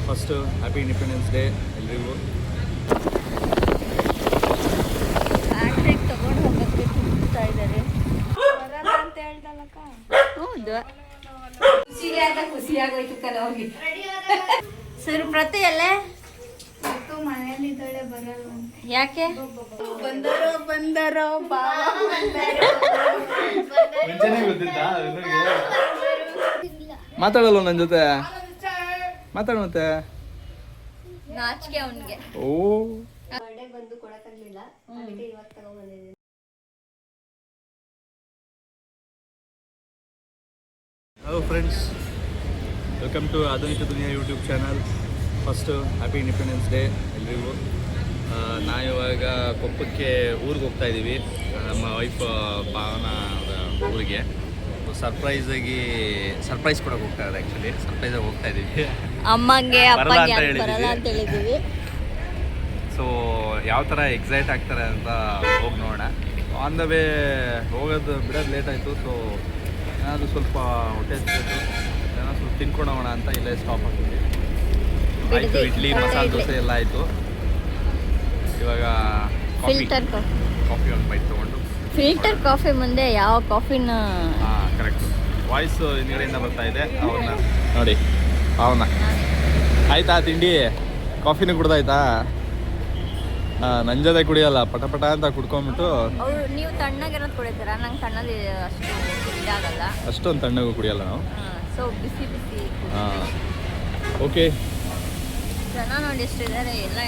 First happy Independence Day ಎಲ್ರಿಗೂ. ಫ್ಯಾಕ್ಟ್ರಿಗೆ ತಗೊಂಡು ಹೋಗೋಕ್ಕೆ ಕೂಗ್ತಾ ಇದ್ದಾರೆ ಅಂತ ಹೇಳ್ದಲ್ಲಕ್ಕ. ಹೌದು, ಖುಷಿಯಾಗೋಯ್ತು ಕೆಲವ್ರಿಗೆ. ಸರ್ ಪ್ರತಿ ಅಲ್ಲೇ ಮನೆಯಲ್ಲಿದ್ದಾಳೆ, ಬರಲ್ಲ. ಯಾಕೆ? ಬಂದರೋ ಮಾತಾಡಲ್ಲ ನನ್ನ ಜೊತೆ, ಮಾತಾಡ ಮತ್ತೆ. ನಾಚಿಕೆ ಅವನಿಗೆ. ಓ ಬರ್ಡೇ ಬಂದು ಕೊಡಕ್ಕಾಗ್ಲಿಲ್ಲ, ಅದಕ್ಕೆ ಇವತ್ತು ತಗೊಂಡ್ಬಂದಿದ್ದೀನಿ. Hello friends, welcome to Adhunika Duniya YouTube channel. First happy Independence Day ಎಲ್ರಿಗೂ. ನಾವಿವಾಗ ಕೊಪ್ಪಕ್ಕೆ ಊರಿಗೆ ಹೋಗ್ತಾ ಇದ್ದೀವಿ, ನಮ್ಮ ವೈಫ್ ಭಾವನ ಅವರ ಊರಿಗೆ. ಸರ್ಪ್ರೈಸ್ ಕೊಡೋಕೆ ಹೋಗ್ತಾ ಇದ್ದಾರೆ. ಆ್ಯಕ್ಚುಲಿ ಸರ್ಪ್ರೈಸಾಗಿ ಹೋಗ್ತಾ ಇದ್ದೀವಿ. ಅಮ್ಮಂಗೆ ಅಪ್ಪಂಗೆ ಬರಲ್ಲ ಅಂತ ಹೇಳಿದ್ದೀವಿ. ಸೊ ಯಾವ ಥರ ಎಕ್ಸೈಟ್ ಆಗ್ತಾರೆ ಅಂತ ಹೋಗಿ ನೋಡೋಣ. ಆನ್ ದ ವೇ ಹೋಗೋದು ಬಿಡೋದು ಲೇಟ್ ಆಯಿತು. ಸೊ ಏನಾದರೂ ಸ್ವಲ್ಪ ಹೊಟ್ಟೆ ಹಸಿತು, ಏನಾದ್ರು ಸ್ವಲ್ಪ ತಿನ್ಕೊಂಡೋಣ ಅಂತ ಇಲ್ಲೇ ಸ್ಟಾಪ್ ಆಗ್ತಿದ್ವಿ. ಆಯಿತು, ಇಡ್ಲಿ ಮಸಾಲೆ ದೋಸೆ ಎಲ್ಲ ಆಯಿತು. ಇವಾಗ ಫಿಲ್ಟರ್ ಕಾಫಿ ಒಂದು ಬೈಟ್ ತೊಗೊಂಡು. ಫಿಲ್ಟರ್ ಕಾಫಿ ಮುಂದೆ ಯಾವ ಕಾಫಿನ? ಹಾಂ ಕರೆಕ್ಟು. ವಾಯ್ಸ್ ಹಿಂದ್ಗಡೆಯಿಂದ ಬರ್ತಾ ಇದೆ. ಅವನ್ನ ನೋಡಿ, ಅವನ್ನ ಆಯ್ತಾ ತಿಂಡಿ? ಕಾಫಿನೂ ಕುಡ್ದಾಯ್ತಾ? ನಂಜದೆ ಕುಡಿಯಲ್ಲ, ಪಟ ಪಟ ಅಂತ ಕುಡ್ಕೊಂಬಿಟ್ಟು. ಅವ್ರು ನೀವು ತಣ್ಣಗಿರೋದು ಕುಡಿತೀರಾ? ನಂಗೆ ತಣ್ಣದು ಅಷ್ಟು ಇದಾಗಲ್ಲ, ಅಷ್ಟೊಂದು ತಣ್ಣಗೂ ಕುಡಿಯಲ್ಲ ನಾವು. ಸೊ ಬಿಸಿ ಬಿಸಿ. ಹಾಂ ಓಕೆ. ಜನ ನೋಡಿ ಎಷ್ಟಿದ್ದಾರೆ, ಎಲ್ಲ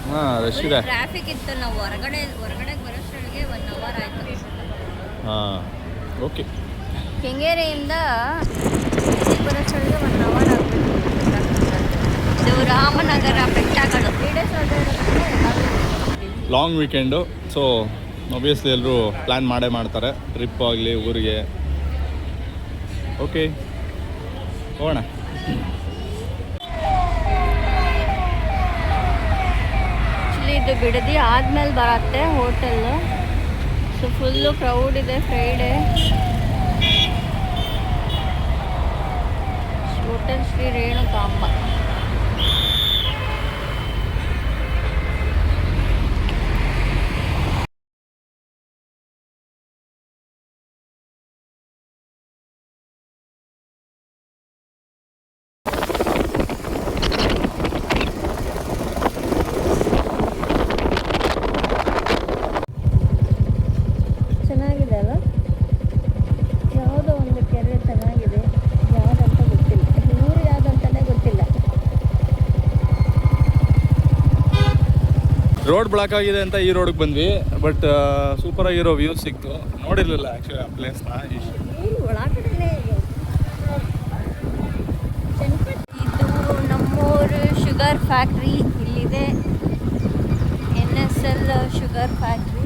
ಹಾಂ ರಶ್ ಇದೆ. ಟ್ರಾಫಿಕ್ ಇತ್ತು. ನಾವು ಹೊರಗಡೆ ಬರೋಷ್ಟೊಳಗೆ 1 hour ಆಯಿತು. ಹಾಂ ಓಕೆ. ಕೆಂಗೇರಿಯಿಂದ ಬರೋಷ್ಟೊಳಗೆ 1 hour ಆಗಬೇಕು. ಇದು ರಾಮನಗರ ಬೆಟ್ಟಗಳು. ಲಾಂಗ್ ವೀಕೆಂಡು, ಸೊ ಒಬ್ವಿಯಸ್ಲಿ ಎಲ್ಲರೂ ಪ್ಲ್ಯಾನ್ ಮಾಡೇ ಟ್ರಿಪ್ ಆಗಲಿ ಊರಿಗೆ. ಓಕೆ ಹೋಗೋಣ. ಆ್ಯಕ್ಚುಲಿ ಇದು ಬಿಡದಿ ಆದಮೇಲೆ ಬರುತ್ತೆ ಹೋಟೆಲ್ಲು. ಸೊ ಫುಲ್ಲು ಕ್ರೌಡ್ ಇದೆ. Friday hotel Shri Renukamba. ಚೆನ್ನಾಗಿದೆ ಅಲ್ಲ? ಯಾವುದೋ ಒಂದು ಕೆರೆ ಚೆನ್ನಾಗಿದೆ, ಯಾವುದಂತ ಗೊತ್ತಿಲ್ಲ. ಊರು ಯಾವುದಂತಲೇ ಗೊತ್ತಿಲ್ಲ. ರೋಡ್ ಬ್ಲಾಕ್ ಆಗಿದೆ ಅಂತ ಈ ರೋಡ್ಗೆ ಬಂದ್ವಿ. ಬಟ್ ಸೂಪರಾಗಿರೋ ವ್ಯೂಸ್ ಸಿಕ್ತು. ನೋಡಿರಲಿಲ್ಲ ಆ್ಯಕ್ಚುಲಿ ಆ ಪ್ಲೇಸ್ನ. ಊರು ಒಳಗಡೆನೇ ಇದೆ. ಇದು ನಮ್ಮೂರು ಶುಗರ್ ಫ್ಯಾಕ್ಟ್ರಿ ಇಲ್ಲಿದೆ. NSL ಶುಗರ್ ಫ್ಯಾಕ್ಟ್ರಿ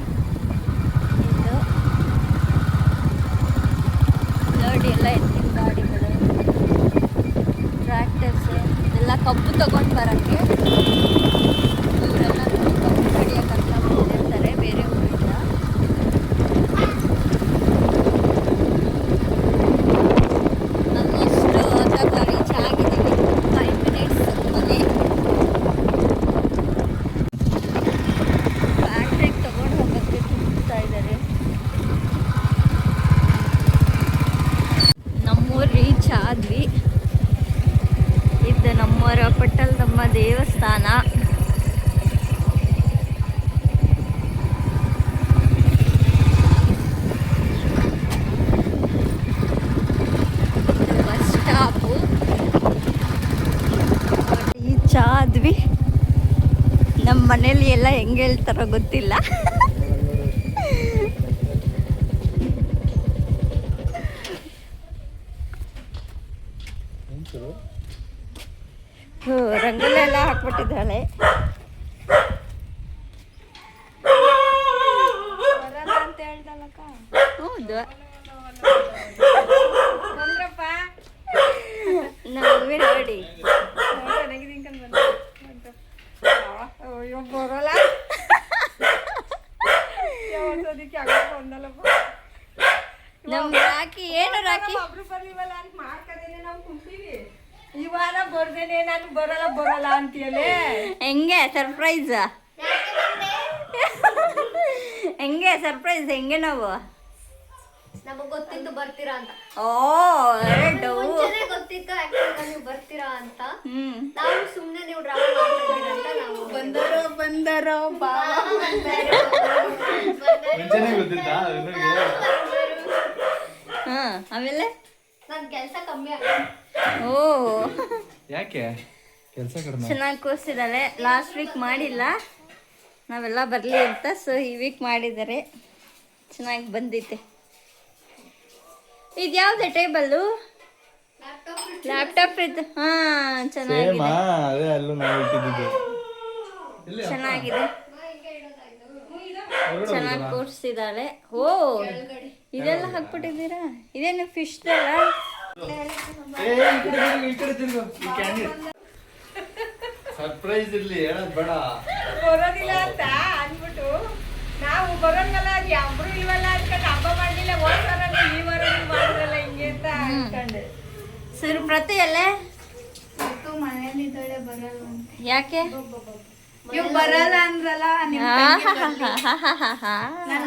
ಇದು. ನೋಡಿ ಎಲ್ಲ ಎತ್ತಿನ ಗಾಡಿಗಳು, ಟ್ರ್ಯಾಕ್ಟರ್ಸ್ ಎಲ್ಲ ಕಬ್ಬು ತಗೊಂಡು ಬರೋಕ್ಕೆ. ಇವರೆಲ್ಲ ಕಬ್ಬು ಕಡಿಯೋಕ್ಕಂತ ಬಂದಿರ್ತಾರೆ ಬೇರೆ ಊರಿಂದ. ಆಲ್ಮೋಸ್ಟ್ ಅಥವಾ ರೀಚ್ ಆಗಿದ್ದೀವಿ. 5 minutes ಮನೆ. ಫ್ಯಾಕ್ಟ್ರಿಗೆ ತಗೊಂಡು ಹೋಗೋಕ್ಕೆ ಕೂಗ್ತಾ ಇದ್ದಾರೆ. ನಮ್ಮೂರು ರೀಚ್ ಆದ್ವಿ. ಇದು ನಮ್ಮೂರ ಪಟ್ಟಲದಮ್ಮ ದೇವಸ್ಥಾನ. Bus stop. ರೀಚ್ ಆದ್ವಿ. ನಮ್ಮ ಮನೇಲಿ ಎಲ್ಲ ಹೆಂಗೆ ಹೇಳ್ತಾರೋ ಗೊತ್ತಿಲ್ಲ. ರಂಗೋಲಿ ಎಲ್ಲ ಹಾಕ್ಬಿಟ್ಟಿದ್ದಾಳೆ. ಬರಲ್ಲ ಅಂತ ಹೇಳ್ದಲ್ಲಕ್ಕ. ಹೌದು, ನಾವು ರೆಡಿ. ಬರಲ್ಲ ನಮ್ ರಾಕಿ ಏನು ರಾಕಿ ಒಬ್ರು ಬರ್ಲಿವಲ್ಲ ಅಂತ ಮಾಡ್ಕದೇನೆ ನಾವು ಕುಂತೀವಿ. ಈ ವಾರ ಬರ್ದೇನೆ ನಾನು ನಾನು ಬರಲ್ಲ ಅಂತೀಯಲೇ. ಹೆಂಗೆ ಸರ್ಪ್ರೈಸ್? ಹೆಂಗೆ ಸರ್ಪ್ರೈಸ್? ಹೆಂಗೆ ನಾವು? ನಮಗ್ ಗೊತ್ತಿತ್ತು ಬರ್ತೀರಾ ಅಂತ. ಓ ಮುಂಚೆನೆ ಗೊತ್ತಿತ್ತು actually ನೀವು ಬರ್ತೀರಾ ಅಂತ. ನಾವು ಸುಮ್ನೆ ನೀವು ಡ್ರಾಮಾ ಮಾಡ್ತಿದ್ದೀರಾ ಅಂತ ನಾವು ಬಂದರೋ ಮುಂಚೆನೇ ಗೊತ್ತಿತ್ತಾ ಹಾ ಆಮೇಲೆ ನನ್ ಕೆಲ್ಸ ಕಮ್ಮಿ ಓ ಯಾಕೆ ಕೆಲಸ ಕಡಿಮೆ? ಚೆನ್ನಾಗಿ ಕೂರಿಸಿದಾಳೆ. ಲಾಸ್ಟ್ ವೀಕ್ ಮಾಡಿಲ್ಲ, ನಾವೆಲ್ಲ ಬರಲಿ ಅಂತ. ಸೊ ಈ ವೀಕ್ ಮಾಡಿದ್ದಾರೆ, ಚೆನ್ನಾಗಿ ಬಂದೈತೆ. ಇದು ಯಾವುದೇ ಟೇಬಲ್ಲು? ಲ್ಯಾಪ್ಟಾಪ್ ಇದು. ಹಾಂ ಚೆನ್ನಾಗಿದೆ, ಅದೇ ಅಲ್ಲೂ ನಾವು ಇಟ್ಟಿದ್ದು. ಚೆನ್ನಾಗಿದೆ, ಚೆನ್ನಾಗಿ ಕೂರಿಸಿದಾಳೆ. ಓ ಇದೆಲ್ಲ ಹಾಕ್ಬಿಟ್ಟಿದ್ದೀರಾ? ಇದೇನು ಫಿಶ್ದಲ್ಲ? ಸರ್ಪ್ರೈಸ್ ಇರ್ಲಿ, ಹೇಳೋದ್ ಬೇಡ. ಬರೋದಿಲ್ಲ ಅಂತ ಅಂದ್ಬಿಟ್ಟು ನಾವು ಬರೋಂಗಲ್ಲ, ಅದು ಒಬ್ರು ಇಲ್ವಲ್ಲ ಅನ್ಕೊಂಡು ಹಬ್ಬ ಮಾಡ್ಲಿಲ್ಲ. ಹೋಗ್ತಾರ ಈ ವಾರ ಮಾಡಿದ್ರಲ್ಲ ಹಿಂಗೆ ಅಂತ ಅನ್ಕೊಂಡೆ. ಸರ್ ಪ್ರತಿ ಅಲ್ಲೇ ಮನೇಲಿದ್ದಾಳೆ ಬರಲ್ಲ ಅಂತ. ಯಾಕೆ? ನೀವು ಬರಲ್ಲ ಅಂದ್ರಲ್ಲ,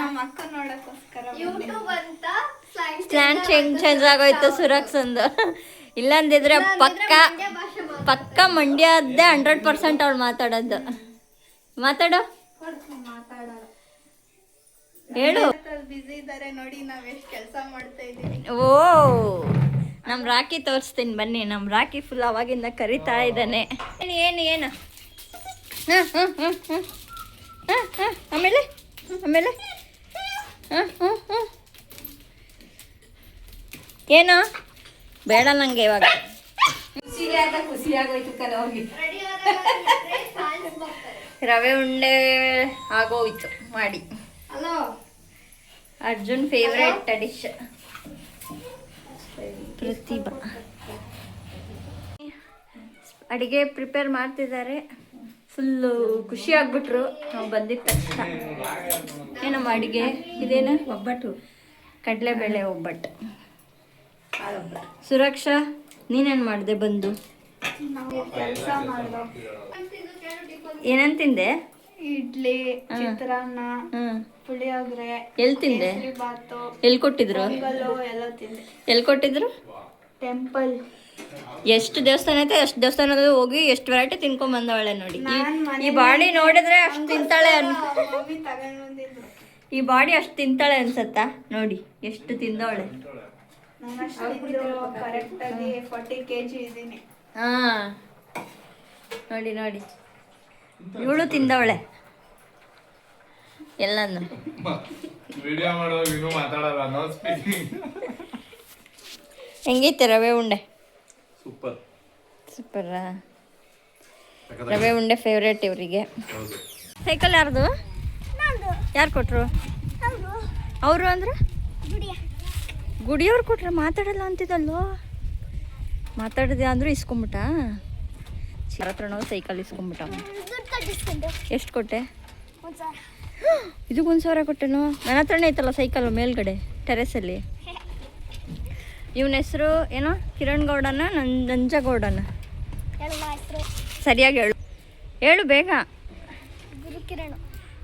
ನಮ್ಮ ಅಕ್ಕ ನೋಡಕ್ಕೋಸ್ಕರ ಯೂಟ್ಯೂಬ್ ಅಂತ ಪ್ಲಾನ್ ಚೇಂಜ್ ಆಗೋಯ್ತು ಸುರಕ್ಸಂದು. ಇಲ್ಲಂದಿದ್ರೆ ಪಕ್ಕ ಮಂಡ್ಯದ್ದೇ 100% ಅವಳು ಮಾತಾಡೋದು. ಮಾತಾಡೋ, ಹೇಳು. ಬಿಸಿ ಇದ್ದಾರೆ ನೋಡಿ, ನಾವ್ ಎಷ್ಟು ಕೆಲಸ ಮಾಡ್ತಾ ಇದೀವಿ. ಓ ನಮ್ಮ ರಾಕಿ ತೋರಿಸ್ತೀನಿ ಬನ್ನಿ. ನಮ್ಮ ರಾಕಿ ಫುಲ್ ಅವಾಗಿಂದ ಕರಿತಾ ಇದ್ದಾನೆ. ಏನು ಆಮೇಲೆ ಏನು ಬೇಡ ನಂಗೆ ಇವಾಗ. ಖುಷಿಯಾಗೋಯ್ತು ಕೆಲವ್ರಿಗೆ. ರವೆ ಉಂಡೆ ಆಗೋಯ್ತು ಮಾಡಿ. Hello Arjun favourite dish. Prathibha ಅಡುಗೆ ಪ್ರಿಪೇರ್ ಮಾಡ್ತಿದ್ದಾರೆ. ಫುಲ್ಲು ಖುಷಿ ಆಗ್ಬಿಟ್ರು ನಾವು ಬಂದಿದ್ದ ತಕ್ಷಣ. ಏನಮ್ಮ ಅಡುಗೆ? ಇದೇನು? ಒಬ್ಬಟ್ಟು, ಕಡಲೆಬೇಳೆ ಒಬ್ಬಟ್ಟು. ಸುರಕ್ಷಾ ನೀನೇನು ಮಾಡಿದೆ ಬಂದು? ಕೆಲಸ ಮಾಡ್ದೋ. ಏನಂತ ತಿಂದೆ? ಇಡ್ಲಿ, ಚಿತ್ರಾನ್ನ, ಹ್ಞೂ, ಪುಳಿಯೋಗರೆ, ಎಲ್ಲಿ ತಿಂದೆ? ಬಾತು, ಎಲ್ಲಿ ಕೊಟ್ಟಿದ್ರು? ಎಲ್ಲ ತಿಂದೆ. ಎಲ್ಲಿ ಕೊಟ್ಟಿದ್ರು? ಟೆಂಪಲ್. ಎಷ್ಟು ದೇವಸ್ಥಾನ ಐತೆ ಅಷ್ಟು ದೇವಸ್ಥಾನದ ಹೋಗಿ ಎಷ್ಟು ವೆರೈಟಿ ತಿನ್ಕೊಂಡ್ ಬಂದವಳೆ ನೋಡಿ. ಈ ಬಾಡಿ ನೋಡಿದ್ರೆ ಅಷ್ಟು ತಿಂತಾಳೆ ಈ ಬಾಡಿ ಅಷ್ಟು ತಿಂತಾಳೆ ಅನ್ಸತ್ತಾ? ನೋಡಿ ಎಷ್ಟು ತಿಂದವಳೆ. ಕರೆಕ್ಟಾಗಿ 40 kg ಇದ್ದೀನಿ. ಹಾ ನೋಡಿ ನೋಡಿ, ಇವಳು ತಿಂದವಳೆ ಎಲ್ಲನ್ನು. ವಿಡಿಯೋ ಮಾಡುವಾಗ ಇನ್ನೂ ಮಾತಾಡಲ್ಲ, ನೋ ಸ್ಪೀಕಿಂಗ್. ಹೆಂಗೈತೆ ರವೆ ಉಂಡೆ? ಸೂಪರ್. ಸೂಪರಾ? ರವೆ ಉಂಡೆ ಫೇವ್ರೇಟ್ ಇವರಿಗೆ. ಹೌದು. ಸೈಕಲ್ ಯಾರ್ದು? ಯಾರು ಕೊಟ್ಟರು? ಅವರು ಅಂದ್ರೆ ಗುಡಿಯವ್ರು ಕೊಟ್ರೆ. ಮಾತಾಡಲ್ಲ ಅಂತಿದ್ದಲ್ಲೋ, ಮಾತಾಡಿದೆ ಅಂದರೂ ಇಸ್ಕೊಂಬಿಟ್ಟ. ಚಿರ ಹತ್ರ ನಾವು ಸೈಕಲ್ ಇಸ್ಕೊಂಬಿಟ್ಟ. ಎಷ್ಟು ಕೊಟ್ಟೆ? ಇದಕ್ಕೆ 1,000 ಕೊಟ್ಟೆನೋ. ನನ್ನ ಹತ್ರನೇ ಐತಲ್ಲ ಸೈಕಲ್ ಮೇಲ್ಗಡೆ ಟೆರೆಸಲ್ಲಿ. ಇವನ ಹೆಸರು ಏನೋ ಕಿರಣ್ ಗೌಡನ ನಂಜಗೌಡನ? ಸರಿಯಾಗಿ ಹೇಳು, ಹೇಳು ಬೇಗ.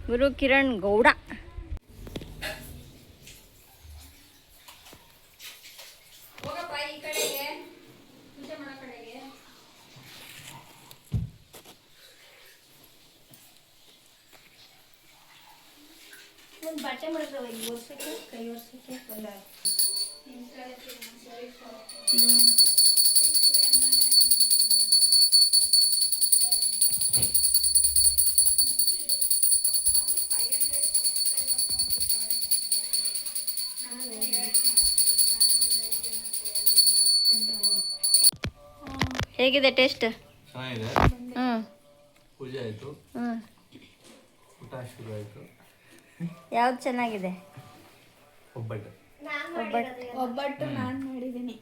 ಗುರು ಕಿರಣ್ ಗೌಡ. ಬಟ್ಟೆ ಮಾಡಿದ್ರೆ ವರ್ಷಕ್ಕೆ ಕೈ ವರ್ಷಕ್ಕೆ ಒಂದು ಹೇಗಿದೆ ಟೇಸ್ಟ್? ಚೆನ್ನಾಗಿದೆ. ಹ್ಞೂ ಪೂಜೆ ಆಯಿತು, ಹ್ಞೂ. ಊಟ ಶುರು ಆಯಿತು. ಯಾವ್ದು ಚೆನ್ನಾಗಿದೆ? ಒಬ್ಬಟ್ಟು. ಒಬ್ಬಟ್ಟು ನಾನು ಮಾಡಿದ್ದೀನಿ.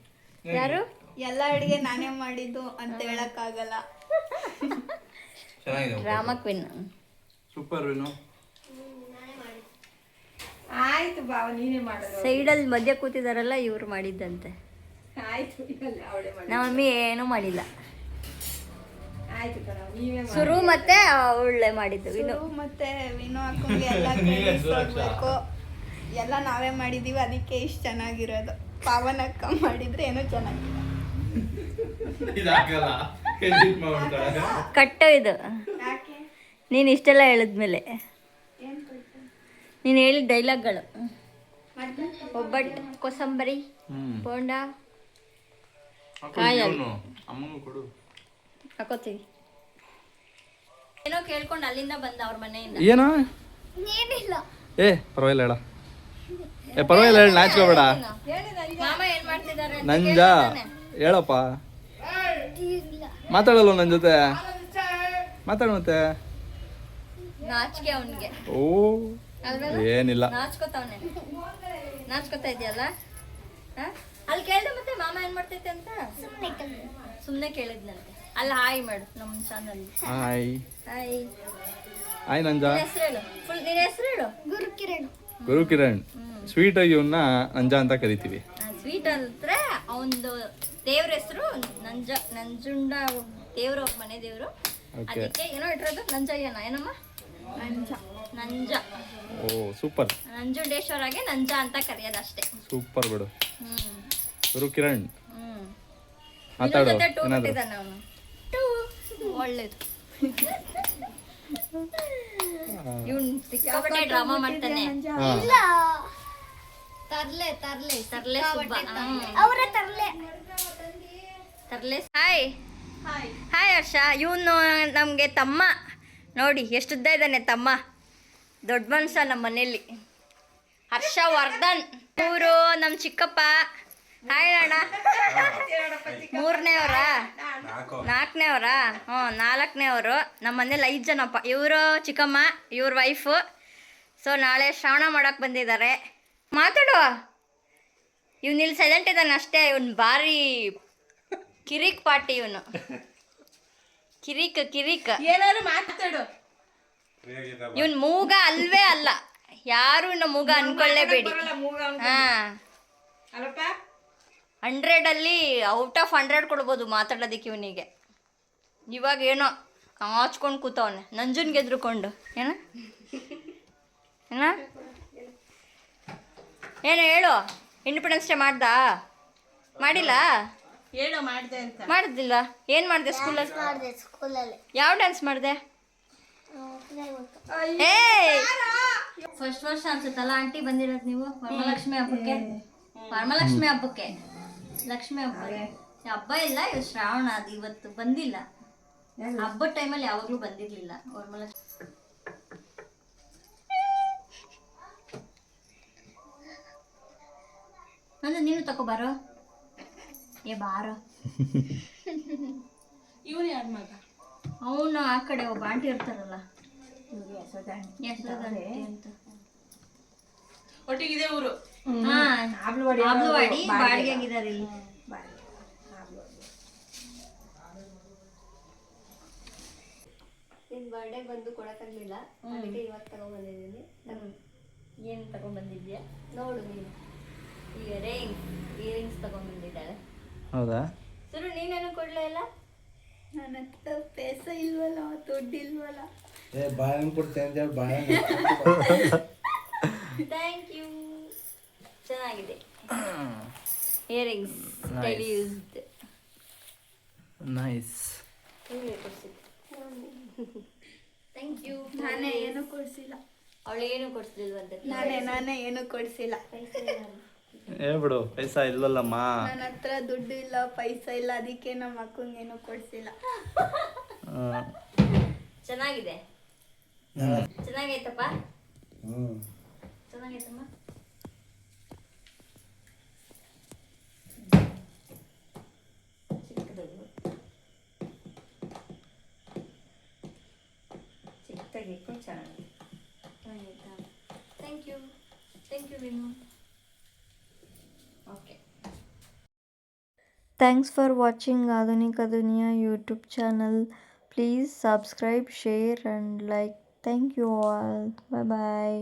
ಯಾರು? ಎಲ್ಲ ಅಡುಗೆ ನಾನೇ ಮಾಡಿದ್ದು ಅಂತ ಹೇಳಕ್ಕಾಗಲ್ಲ. ಚೆನ್ನಾಗಿದೆ. ರಾಮ ಕ್ವಿನ್. ಸೂಪರ್ ವಿನು. ಆಯ್ತು ಬಾವ, ನೀನೇ ಮಾಡೋದು. ಸೈಡಲ್ಲಿ ಮಧ್ಯ ಕೂತಿದಾರಲ್ಲ ಇವ್ರು ಮಾಡಿದ್ದಂತೆ. ಆಯ್ತು, ಅವಳೆ ಮಾಡಿ. ನಮ್ಮ ಮಮ್ಮಿ ಏನೂ ಮಾಡಿಲ್ಲ. ಆಯ್ತು ಕಣ ನೀವೇ ಸುರು ಮತ್ತೆ ಒಳ್ಳೆ ಮಾಡಿದ್ದು ಇನ್ನು ಸುರು ಮತ್ತೆ ವಿನೋ ಅಕ್ಕಂಗೆ ಎಲ್ಲ credits ಹೋಗ್ಬೇಕು. ಎಲ್ಲ ನಾವೇ ಮಾಡಿದೀವಿ, ಅದಕ್ಕೆ ಇಷ್ಟು ಚೆನ್ನಾಗಿರೋದು. ಪಾವನ್ ಅಕ್ಕ ಮಾಡಿದ್ರೆ ಏನೋ ಚೆನ್ನಾಗಿಲ್ಲ. ಕಟ್ಟು ಇದು ಯಾಕೆ? ನೀನು ಇಷ್ಟೆಲ್ಲ ಹೇಳಿದ್ಮೇಲೆ ನೀನು ಹೇಳಿದ ಡೈಲಾಗ್ಗಳು ಒಬ್ಬಟ್ಟು, ಕೋಸಂಬರಿ, ಬೋಂಡ, ಕಾಯಲ್ಲಿ ಅಮ್ಮಂಗೂ ಕೊಡು. ಹಾಕೋತೀವಿ. ಏನೋ ಕೇಳ್ಕೊಂಡು ಅಲ್ಲಿಂದ ಬಂದ ಅವ್ರ ಮನೆಯಿಂದ. ಏನೋ ಏನಿಲ್ಲ. ಪರವಾಗಿಲ್ಲ ಹೇಳ. ಪರವಾಗಿಲ್ಲ ಹೇಳಿ, ನಾಚ್ಕೋಬೇಡ. ಮಾಮ ಏನ್ ಮಾಡ್ತಿದ್ದಾರೆ ಅಂತ ನಂಜ ಕೇಳ್ತಾನೆ. ಹೇಳಪ್ಪ. ಇಲ್ಲ. ಮಾತಾಡಲ್ವ ನನ್ನ ಜೊತೆ? ಮಾತಾಡ ಮತ್ತೆ. ನಾಚಿಕೆ ಅವನಿಗೆ ಓ ಏನಿಲ್ಲ. ನಾಚ್ಕೋತಾವನೆ. ನಾಚ್ಕೋತಾ ಇದೆಯಲ್ಲ. ಅಲ್ಲಿ ಕೇಳ್ದೆ ಮತ್ತೆ ಮಾಮ ಏನ್ ಮಾಡ್ತೈತೆ ಅಂತ ಸುಮ್ಮನೆ ಕೇಳಿದ್ನಂತೆ. ಅಲ್ಲಿ ಹಾಯ್ ಮಾಡು ನಮ್ಮ channel. Hi hi hi Nanja. ಹೆಸರು ಹೇಳು. ಫುಲ್ ನಿನ್ನ ಹೆಸರು ಹೇಳು. ಗುರುಕಿರಣ್. ಗುರುಕಿರಣ್. ಸ್ವೀಟ್ ಆಗಿ ಇವನ್ನ ನಂಜ ಅಂತ ಕರಿತೀವಿ. ಸ್ವೀಟ್ ಅಂದ್ರೆ ಅವನದು ದೇವ್ರ ಹೆಸರು ನಂಜುಂಡ. ದೇವ್ರ ಅವ್ರ ಮನೆ ದೇವ್ರು. ಓಕೆ. ಅದಕ್ಕೆ ಏನೋ ಇಟ್ಟಿರೋದು ನಂಜಯ್ಯನ. ಏನಮ್ಮ? ನಂಜ. ಓ ಸೂಪರ್. ನಂಜುಂಡೇಶ್ವರಾಗೆ ನಂಜ ಅಂತ ಕರೆಯೋದು ಅಷ್ಟೇ. ಸೂಪರ್ ಬಿಡು. ಹ್ಮ್ ಗುರುಕಿರಣ್ ಹ್ಮ್ ಮಾತಾಡು ಟೂ ಏನಾದ್ರು. ಬಿಟ್ಟಿದ್ದಾನೆ ಅವನು. ಒಳ್ಳೇದು. ಇವನ್ ಸಿಕ್ಕಾಪಟ್ಟೆ ಡ್ರಾಮಾ ಮಾಡ್ತಾನೆ. ಹಾ. ಇಲ್ಲ. ತರ್ಲೆ ತರ್ಲೆ ತರ್ಲೆ ಸುಬ್ಬ. ಅವರ ತರ್ಲೆ. ತರ್ಲೆ. ಹಾಯ್ ಹಾಯ್ ಹರ್ಷ. ಇವನು ನಮಗೆ ತಮ್ಮ. ನೋಡಿ ಎಷ್ಟು ಉದ್ದ ಇದ್ದಾನೆ ತಮ್ಮ. ದೊಡ್ಡ ಮನುಷ್ಯ ನಮ್ಮ ಮನೇಲಿ. ಹರ್ಷವರ್ಧನ್. ಇವರು ನಮ್ಮ ಚಿಕ್ಕಪ್ಪ. ಹಾಯ್ ಅಣ್ಣ. ಮೂರನೇವರ? ನಾಲ್ಕನೇವರ? ಹ್ಞೂ ನಾಲ್ಕನೇವರು. ನಮ್ಮ ಮನೇಲಿ 5 ಜನಪ್ಪ. ಇವರು ಚಿಕ್ಕಮ್ಮ, ಇವ್ರ ವೈಫು. ಸೊ ನಾಳೆ ಶ್ರಾವಣ ಮಾಡೋಕೆ ಬಂದಿದ್ದಾರೆ. ಮಾತಾಡುವ. ಇವ್ನು ಇಲ್ಲಿ ಸೈಲೆಂಟ್ ಇದ್ದಾನೆ ಅಷ್ಟೇ. ಇವನು ಭಾರಿ ಕಿರಿಕ್ ಪಾಟಿ ಇವನು. ಕಿರಿಕ್. ಏನಾದ್ರು ಮಾತಾಡು. ಇವನ್ ಮೂಗ ಅಲ್ವೇ ಅಲ್ಲ. ಯಾರು ಇನ್ನು ಮೂಗ ಅನ್ಕೊಳ್ಳೇಬೇಡಿ. ಹಾ ಅಲ್ಲಪ್ಪ 100 ಔಟ್ ಆಫ್ 100 ಕೊಡ್ಬೋದು ಮಾತಾಡೋದಕ್ಕೆ ಇವನಿಗೆ. ಇವಾಗ ಏನೋ ಕಾಚ್ಕೊಂಡು ಕೂತವನೆ ನಂಜುನ್ಗೆ ಎದ್ರುಕೊಂಡು. ಏನ ಏನು ಹೇಳು. ಇಂಡಿಪೆಂಡೆನ್ಸ್ ಡೇ ಮಾಡ್ದಾ? ಮಾಡಿಲ್ಲ? ಏನೋ ಮಾಡಿದೆ ಅಂತ. ಮಾಡಿದ್ದಿಲ್ಲ? ಏನು ಮಾಡಿದೆ ಸ್ಕೂಲಲ್ಲಿ? ಮಾಡಿದೆ ಸ್ಕೂಲಲ್ಲಿ. ಯಾವ ಡ್ಯಾನ್ಸ್ ಮಾಡಿದೆ? ಏ ಫಸ್ಟ್ ವರ್ಷ ಅನ್ಸುತ್ತಲ್ಲ ಆಂಟಿ ಬಂದಿರೋದು ನೀವು ವರಮಹಾಲಕ್ಷ್ಮಿ ಹಬ್ಬಕ್ಕೆ. ವರಮಹಾಲಕ್ಷ್ಮಿ ಹಬ್ಬಕ್ಕೆ, ಲಕ್ಷ್ಮಿ ಹಬ್ಬಕ್ಕೆ. ಹಬ್ಬ ಇಲ್ಲ, ಇವ್ ಶ್ರಾವಣ. ಅದು ಇವತ್ತು ಬಂದಿಲ್ಲ. ಹಬ್ಬದ ಟೈಮಲ್ಲಿ ಯಾವಾಗ್ಲೂ ಬಂದಿರ್ಲಿಲ್ಲ ವರಮಹಾಲಕ್ಷ್ಮಿ. ಅಂದ್ರೆ ನೀನು ತಗೋಬಾರೋ. ಬಾರೋ. ಇವನು ಯಾರ ಮಗ? ಅವನು ಆ ಕಡೆ ಒಬ್ಬ ಆಂಟಿ ಇರ್ತಾರಲ್ಲ, ಅಂತ. ಒಟ್ಟಿಗಿದೆ ಊರು. ಹಾ ಆಬ್ಲವಾಡಿ ಬಾಡಿಗೆಗಿದ್ದಾರೆ ಇಲ್ಲಿ. ನಿನ್ ಬರ್ಡೇ ಬಂದು ಕೊಡಕ್ಕಾಗ್ಲಿಲ್ಲ, ಅದಕ್ಕೆ ಇವತ್ತು ತಗೊಂಡ್ಬಂದಿದ್ದೀನಿ. ಏನು ತಗೊಂಡ್ಬಂದಿದ್ಯಾ ನೋಡು ನೀನು. ಇಯರಿಂಗ್ಸ್ ತಗೊಂಡ್ಬಂದಿದ್ದಾಳೆ. ಹೌದಾ? ಸರು ನೀನೇನು ಕೊಡ್ಲೇ ಇಲ್ಲ? ನನ್ನ ಹತ್ರ ಪೈಸ ಇಲ್ವಲ್ಲ, ದುಡ್ಡು ಇಲ್ವಲ್ಲ. Thank you. ಚೆನ್ನಾಗಿದೆ earrings. Daily used. Nice. Thank you. ನಾನೇ ಏನು ಕೊಡ್ಸಿಲ್ಲ. ಅವಳು ಏನು ಕೊಡ್ಸಿಲ್ವಂತೆ. ನಾನೇ ಏನು ಕೊಡ್ಸಿಲ್ಲ. ಹೇಳ್ಬಿಡು. ಪೈಸಾ ಇಲ್ಲಲ್ಲಮ್ಮ. ನನ್ನ ಹತ್ರ ದುಡ್ಡು ಇಲ್ಲ, ಪೈಸಾ ಇಲ್ಲ, ಅದಕ್ಕೆ ನಮ್ಮ ಅಕ್ಕಂಗೆ ಏನು ಕೊಡ್ಸಿಲ್ಲ. ಚೆನ್ನಾಗಿದೆ. ಚೆನ್ನಾಗೈತಪ್ಪ. ಚೆನ್ನಾಗೈತಮ್ಮ. ಚಿಕ್ಕದಾಗಿ ಚೆನ್ನಾಗಿದೆ. Thank you Vinu. Okay. Thanks for watching Adhunika Duniya YouTube channel. Please subscribe, share and like. Thank you all. Bye bye.